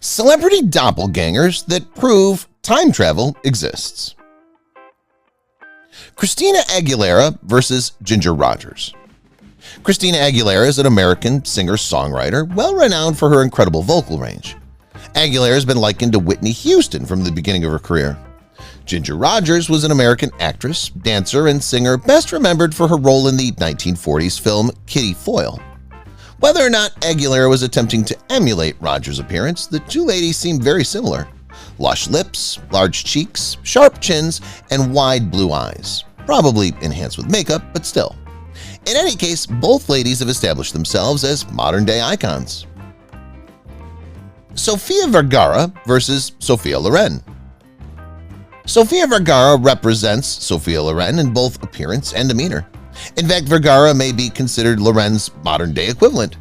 Celebrity doppelgangers that prove time travel exists. Christina Aguilera versus Ginger Rogers. Christina Aguilera is an American singer-songwriter, well-renowned for her incredible vocal range. Aguilera has been likened to Whitney Houston from the beginning of her career. Ginger Rogers was an American actress, dancer, and singer best remembered for her role in the 1940s film Kitty Foyle. Whether or not Aguilera was attempting to emulate Rogers' appearance, the two ladies seem very similar. Lush lips, large cheeks, sharp chins, and wide blue eyes. Probably enhanced with makeup, but still. In any case, both ladies have established themselves as modern-day icons. Sofia Vergara versus Sophia Loren. Sofia Vergara represents Sophia Loren in both appearance and demeanor. In fact, Vergara may be considered Loren's modern-day equivalent.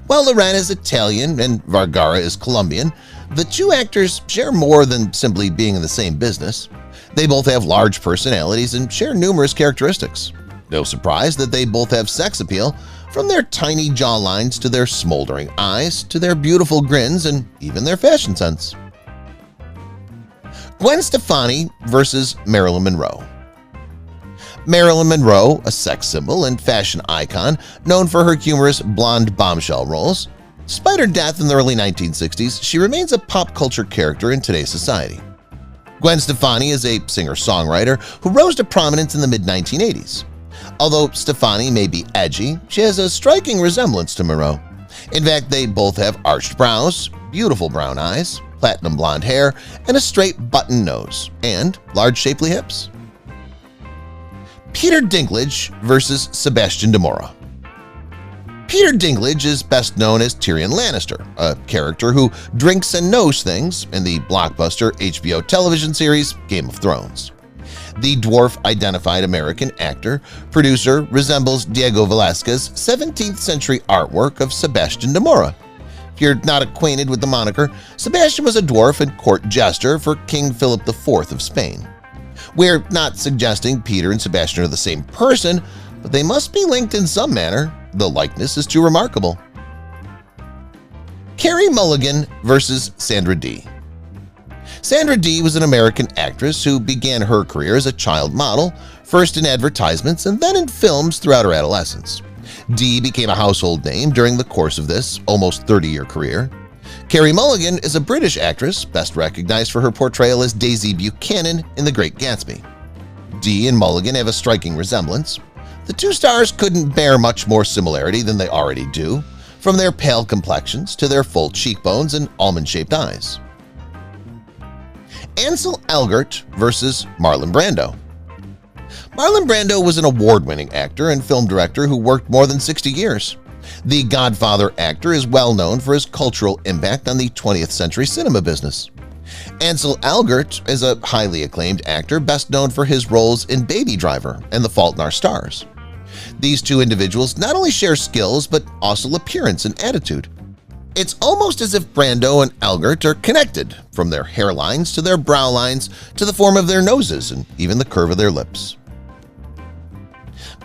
While Loren is Italian and Vergara is Colombian, the two actors share more than simply being in the same business. They both have large personalities and share numerous characteristics. No surprise that they both have sex appeal, from their tiny jawlines to their smoldering eyes to their beautiful grins and even their fashion sense. Gwen Stefani versus Marilyn Monroe. Marilyn Monroe, a sex symbol and fashion icon known for her humorous blonde bombshell roles. Despite her death in the early 1960s, she remains a pop culture character in today's society. Gwen Stefani is a singer-songwriter who rose to prominence in the mid-1980s. Although Stefani may be edgy, she has a striking resemblance to Monroe. In fact, they both have arched brows, beautiful brown eyes, platinum blonde hair, and a straight button nose, and large shapely hips. Peter Dinklage versus Sebastian Demora. Peter Dinklage is best known as Tyrion Lannister, a character who drinks and knows things in the blockbuster HBO television series Game of Thrones. The dwarf-identified American actor, producer resembles Diego Velázquez's 17th century artwork of Sebastian Demora. If you're not acquainted with the moniker, Sebastian was a dwarf and court jester for King Philip IV of Spain. We're not suggesting Peter and Sebastian are the same person, but they must be linked in some manner. The likeness is too remarkable. Carey Mulligan versus Sandra Dee. Sandra Dee was an American actress who began her career as a child model, first in advertisements and then in films throughout her adolescence. Dee became a household name during the course of this almost 30-year career. Carey Mulligan is a British actress best recognized for her portrayal as Daisy Buchanan in The Great Gatsby. Dee and Mulligan have a striking resemblance. The two stars couldn't bear much more similarity than they already do, from their pale complexions to their full cheekbones and almond-shaped eyes. Ansel Elgort versus Marlon Brando. Marlon Brando was an award-winning actor and film director who worked more than 60 years. The Godfather actor is well known for his cultural impact on the 20th century cinema business. Ansel Elgort is a highly acclaimed actor best known for his roles in Baby Driver and The Fault in Our Stars. These two individuals not only share skills but also appearance and attitude. It's almost as if Brando and Elgort are connected, from their hairlines to their brow lines to the form of their noses and even the curve of their lips.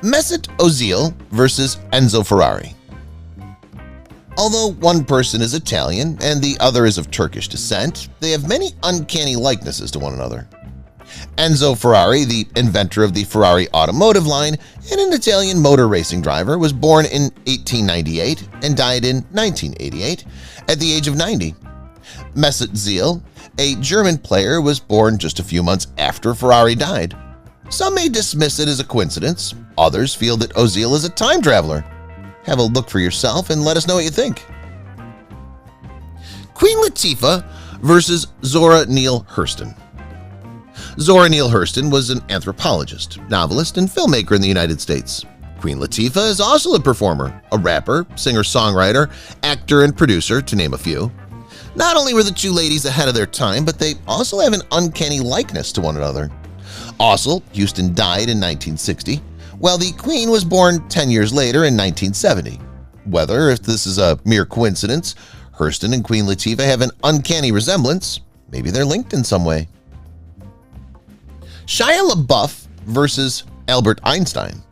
Mesut Ozil versus Enzo Ferrari. Although one person is Italian and the other is of Turkish descent, they have many uncanny likenesses to one another. Enzo Ferrari, the inventor of the Ferrari automotive line and an Italian motor racing driver, was born in 1898 and died in 1988 at the age of 90. Mesut Ozil, a German player, was born just a few months after Ferrari died. Some may dismiss it as a coincidence. Others feel that Ozil is a time traveler. Have a look for yourself and let us know what you think. Queen Latifah versus Zora Neale Hurston. Zora Neale Hurston was an anthropologist, novelist, and filmmaker in the United States. Queen Latifah is also a performer, a rapper, singer-songwriter, actor, and producer, to name a few. Not only were the two ladies ahead of their time, but they also have an uncanny likeness to one another. Also, Houston died in 1960, while the Queen was born 10 years later in 1970. Whether if this is a mere coincidence, Hurston and Queen Latifah have an uncanny resemblance. Maybe they're linked in some way. Shia LaBeouf versus Albert Einstein.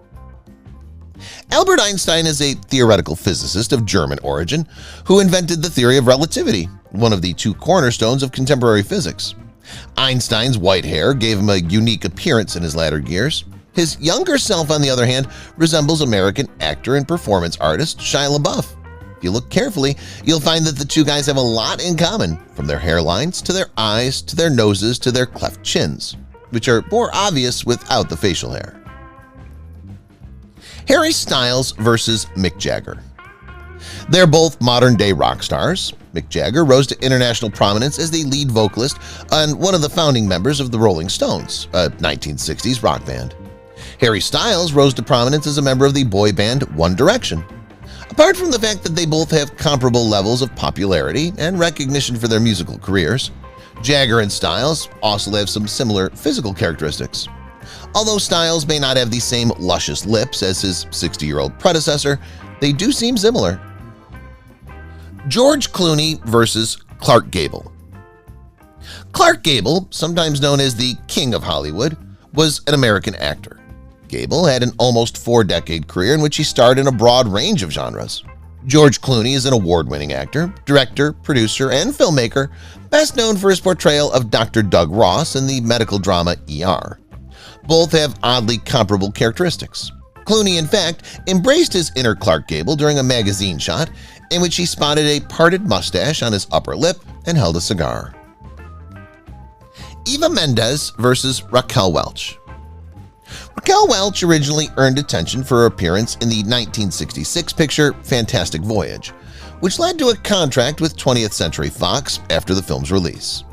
Albert Einstein is a theoretical physicist of German origin who invented the theory of relativity, one of the two cornerstones of contemporary physics. Einstein's white hair gave him a unique appearance in his latter years. His younger self, on the other hand, resembles American actor and performance artist Shia LaBeouf. If you look carefully, you'll find that the two guys have a lot in common, from their hairlines to their eyes to their noses to their cleft chins, which are more obvious without the facial hair. Harry Styles versus Mick Jagger. They're both modern-day rock stars. Mick Jagger rose to international prominence as the lead vocalist and one of the founding members of the Rolling Stones, a 1960s rock band. Harry Styles rose to prominence as a member of the boy band One Direction. Apart from the fact that they both have comparable levels of popularity and recognition for their musical careers, Jagger and Styles also have some similar physical characteristics. Although Styles may not have the same luscious lips as his 60-year-old predecessor, they do seem similar. George Clooney versus Clark Gable. Clark Gable, sometimes known as the King of Hollywood, was an American actor. Gable had an almost 4-decade career in which he starred in a broad range of genres. George Clooney is an award-winning actor, director, producer, and filmmaker, best known for his portrayal of Dr. Doug Ross in the medical drama ER. Both have oddly comparable characteristics. Clooney, in fact, embraced his inner Clark Gable during a magazine shot in which he spotted a parted mustache on his upper lip and held a cigar. Eva Mendes versus Raquel Welch. Raquel Welch originally earned attention for her appearance in the 1966 picture Fantastic Voyage, which led to a contract with 20th Century Fox after the film's release.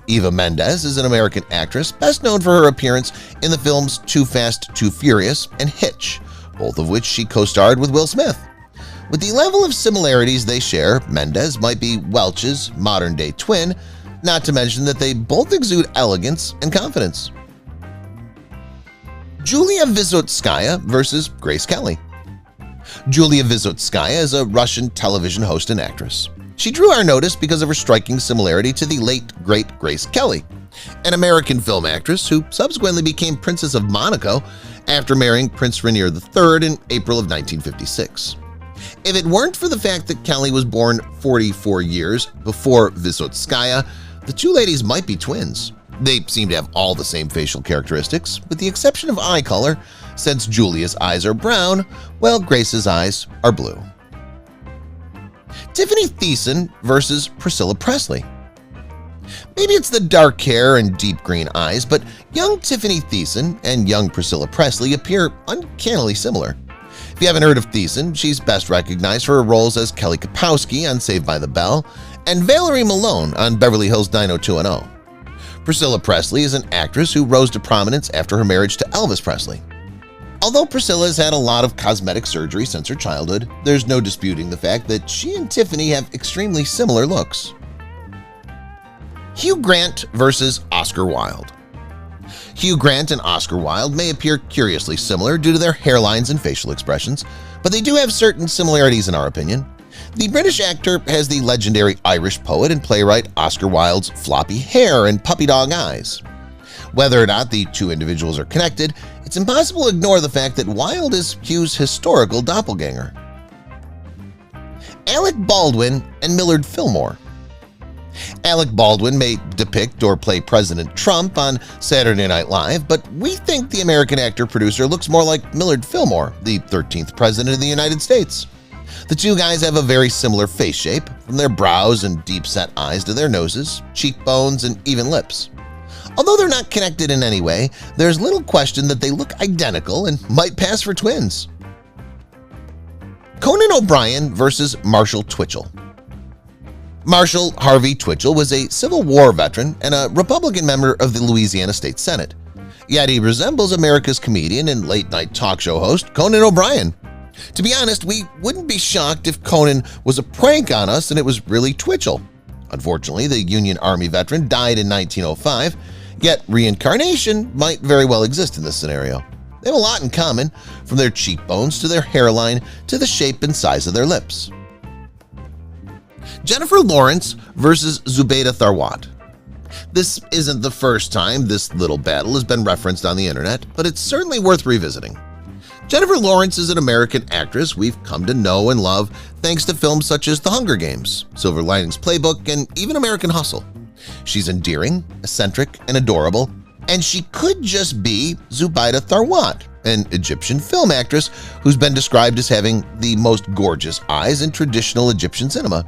Eva Mendes is an American actress best known for her appearance in the films Too Fast, Too Furious and Hitch, both of which she co-starred with Will Smith. With the level of similarities they share, Mendes might be Welch's modern-day twin, not to mention that they both exude elegance and confidence. Julia Visotskaya versus Grace Kelly. Julia Visotskaya is a Russian television host and actress. She drew our notice because of her striking similarity to the late, great Grace Kelly, an American film actress who subsequently became Princess of Monaco after marrying Prince Rainier III in April of 1956. If it weren't for the fact that Kelly was born 44 years before Visotskaya, the two ladies might be twins. They seem to have all the same facial characteristics, with the exception of eye color, since Julia's eyes are brown, while Grace's eyes are blue. Tiffany Thiessen versus Priscilla Presley. Maybe it's the dark hair and deep green eyes, but young Tiffany Thiessen and young Priscilla Presley appear uncannily similar. If you haven't heard of Thiessen, she's best recognized for her roles as Kelly Kapowski on Saved by the Bell and Valerie Malone on Beverly Hills 90210. Priscilla Presley is an actress who rose to prominence after her marriage to Elvis Presley. Although Priscilla has had a lot of cosmetic surgery since her childhood, there's no disputing the fact that she and Tiffany have extremely similar looks. Hugh Grant versus Oscar Wilde. Hugh Grant and Oscar Wilde may appear curiously similar due to their hairlines and facial expressions, but they do have certain similarities in our opinion. The British actor has the legendary Irish poet and playwright Oscar Wilde's floppy hair and puppy dog eyes. Whether or not the two individuals are connected, it's impossible to ignore the fact that Wilde is Hugh's historical doppelganger. Alec Baldwin and Millard Fillmore. Alec Baldwin may depict or play President Trump on Saturday Night Live, but we think the American actor-producer looks more like Millard Fillmore, the 13th President of the United States. The two guys have a very similar face shape, from their brows and deep-set eyes to their noses, cheekbones, and even lips. Although they're not connected in any way, there's little question that they look identical and might pass for twins. Conan O'Brien versus Marshall Twitchell. Marshall Harvey Twitchell was a Civil War veteran and a Republican member of the Louisiana State Senate. Yet he resembles America's comedian and late-night talk show host Conan O'Brien. To be honest, we wouldn't be shocked if Conan was a prank on us and it was really Twitchell. Unfortunately, the Union Army veteran died in 1905, yet reincarnation might very well exist in this scenario. They have a lot in common, from their cheekbones to their hairline to the shape and size of their lips. Jennifer Lawrence versus Zubaydah Tharwat. This isn't the first time this little battle has been referenced on the internet, but it's certainly worth revisiting. Jennifer Lawrence is an American actress we've come to know and love thanks to films such as The Hunger Games, Silver Linings Playbook, and even American Hustle. She's endearing, eccentric, and adorable, and she could just be Zubaida Tharwat, an Egyptian film actress who's been described as having the most gorgeous eyes in traditional Egyptian cinema.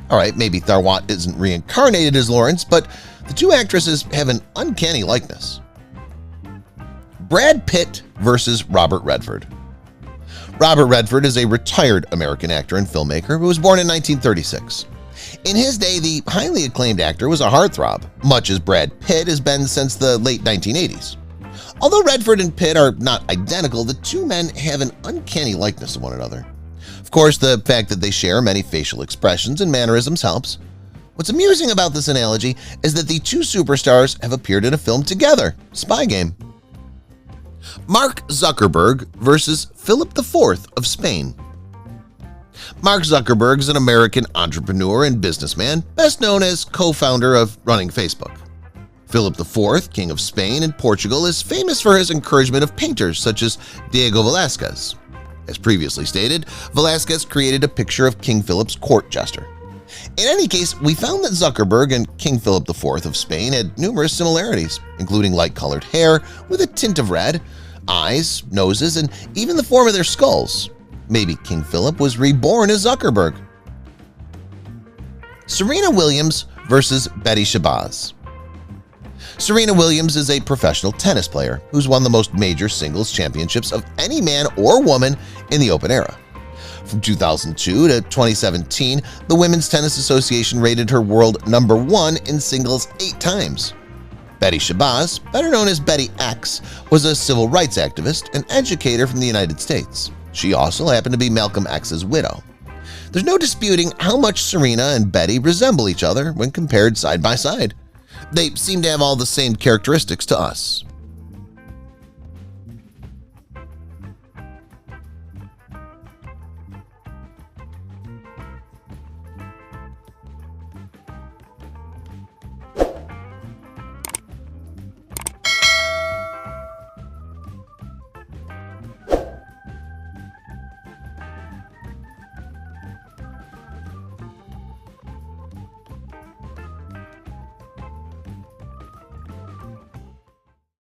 Alright, maybe Tharwat isn't reincarnated as Lawrence, but the two actresses have an uncanny likeness. Brad Pitt versus Robert Redford. Robert Redford is a retired American actor and filmmaker who was born in 1936. In his day, the highly acclaimed actor was a heartthrob, much as Brad Pitt has been since the late 1980s. Although Redford and Pitt are not identical, the two men have an uncanny likeness to one another. Of course, the fact that they share many facial expressions and mannerisms helps. What's amusing about this analogy is that the two superstars have appeared in a film together, Spy Game. Mark Zuckerberg versus Philip IV of Spain. Mark Zuckerberg is an American entrepreneur and businessman, best known as co-founder of running Facebook. Philip IV, King of Spain and Portugal, is famous for his encouragement of painters such as Diego Velázquez. As previously stated, Velázquez created a picture of King Philip's court jester. In any case, we found that Zuckerberg and King Philip IV of Spain had numerous similarities, including light-colored hair with a tint of red, eyes, noses, and even the form of their skulls. Maybe King Philip was reborn as Zuckerberg. Serena Williams versus Betty Shabazz. Serena Williams is a professional tennis player who's won the most major singles championships of any man or woman in the Open era. From 2002 to 2017, the Women's Tennis Association rated her world #1 in singles 8 times. Betty Shabazz, better known as Betty X, was a civil rights activist and educator from the United States. She also happened to be Malcolm X's widow. There's no disputing how much Serena and Betty resemble each other when compared side by side. They seem to have all the same characteristics to us.